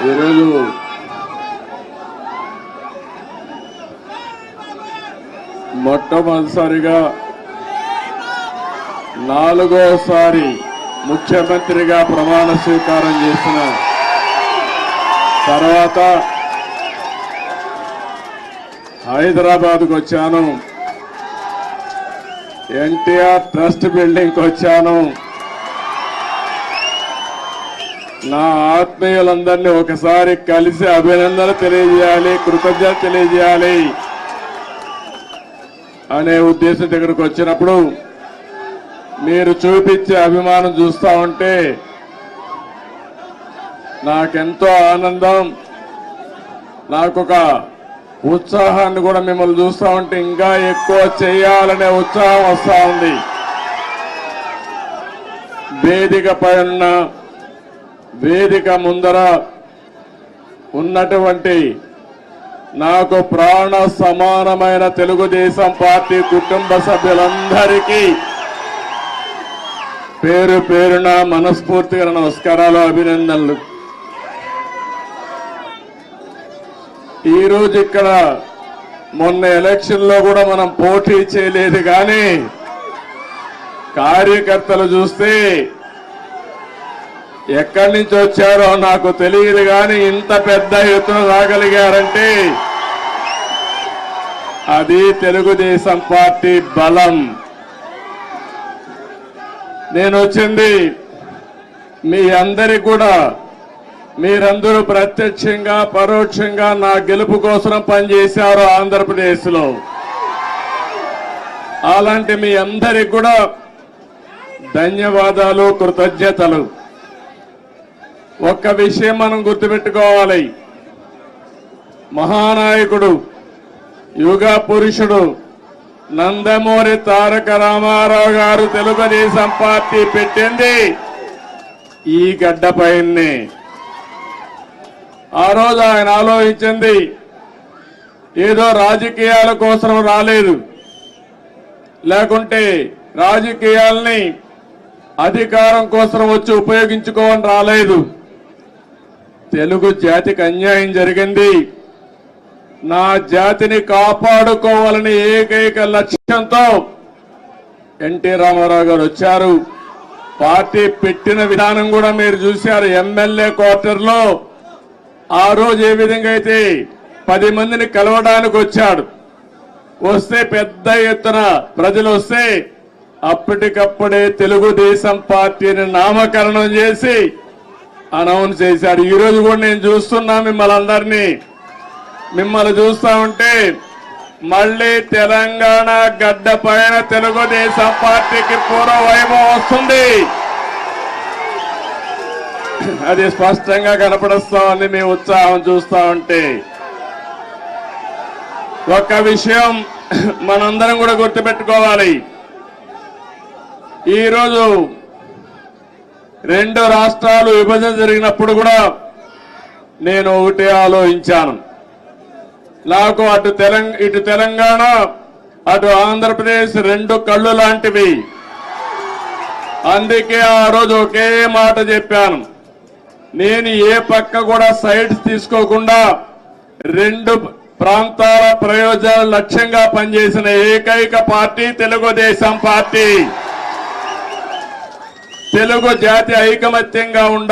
ఈరోజు మొట్టమొదటిసారిగా నాలుగోసారి ముఖ్యమంత్రిగా ప్రమాణ స్వీకారం చేసిన తర్వాత హైదరాబాద్కు వచ్చాను. ఎన్టీఆర్ ట్రస్ట్ బిల్డింగ్కి వచ్చాను. నా ఆత్మీయులందరినీ ఒకసారి కలిసి అభినందనలు తెలియజేయాలి, కృతజ్ఞత తెలియజేయాలి అనే ఉద్దేశం దగ్గరకు వచ్చినప్పుడు మీరు చూపించే అభిమానం చూస్తా ఉంటే నాకెంతో ఆనందం, నాకొక ఉత్సాహాన్ని కూడా మిమ్మల్ని చూస్తా ఉంటే ఇంకా ఎక్కువ చేయాలనే ఉత్సాహం వస్తా ఉంది. వేదికపై ఉన్న వేదిక ముందర ఉన్నటువంటి నాకు ప్రాణ సమానమైన తెలుగుదేశం పార్టీ కుటుంబ సభ్యులందరికీ పేరు పేరున మనస్ఫూర్తిగా నమస్కారాలు, అభినందనలు. ఈరోజు ఇక్కడ మొన్న ఎలక్షన్ లో కూడా మనం పోటీ చేయలేదు, కానీ కార్యకర్తలు చూస్తే ఎక్కడి నుంచి వచ్చారో నాకు తెలియదు, కానీ ఇంత పెద్ద ఎత్తున రాగలిగారంటే అది తెలుగుదేశం పార్టీ బలం. నేను వచ్చింది మీ అందరికి కూడా, మీరందరూ ప్రత్యక్షంగా పరోక్షంగా నా గెలుపు కోసం పనిచేశారు ఆంధ్రప్రదేశ్లో. అలాంటి మీ అందరికి కూడా ధన్యవాదాలు, కృతజ్ఞతలు. ఒక్క విషయం మనం గుర్తుపెట్టుకోవాలి, మహానాయకుడు యుగ పురుషుడు నందమూరి తారక రామారావు గారు తెలుగుదేశం పార్టీ పెట్టింది ఈ గడ్డపైనే. ఆ రోజు ఆయన ఆలోచించింది ఏదో రాజకీయాల కోసం రాలేదు, లేకుంటే రాజకీయాల్ని అధికారం కోసం వచ్చి ఉపయోగించుకోవని రాలేదు. తెలుగు జాతికి అన్యాయం జరిగింది, నా జాతిని కాపాడుకోవాలని ఏకైక లక్ష్యంతో ఎన్టీ రామారావు గారు వచ్చారు. పార్టీ పెట్టిన విధానం కూడా మీరు చూశారు. ఎమ్మెల్యే క్వార్టర్లో ఆ రోజు ఏ విధంగా అయితే 10 మందిని కలవడానికి వచ్చాడు, వస్తే పెద్ద ఎత్తున ప్రజలు వస్తే అప్పటికప్పుడే తెలుగుదేశం పార్టీని నామకరణం చేసి అనౌన్స్ చేశారు. ఈ రోజు కూడా నేను చూస్తున్నా మిమ్మల్ని చూస్తా ఉంటే మళ్ళీ తెలంగాణ గడ్డ పైన తెలుగుదేశం పార్టీకి పూర్వ వైభవం వస్తుంది. అది స్పష్టంగా కనపడుస్తా ఉంది మీ ఉత్సాహం చూస్తా ఉంటే. ఒక్క విషయం మనందరం కూడా గుర్తుపెట్టుకోవాలి, ఈరోజు 2 రాష్ట్రాలు విభజన జరిగినప్పుడు కూడా నేను ఒకటే ఆలోచించాను. నాకు ఇటు తెలంగాణ అటు ఆంధ్రప్రదేశ్ 2 కళ్ళు లాంటివి. అందుకే ఆ రోజు ఒకే మాట చెప్పాను, నేను ఏ పక్క కూడా సైడ్స్ తీసుకోకుండా 2 ప్రాంతాల ప్రయోజనాల లక్ష్యంగా పనిచేసిన ఏకైక పార్టీ తెలుగుదేశం పార్టీ. తెలుగు జాతి ఐకమత్యంగా ఉండాలి.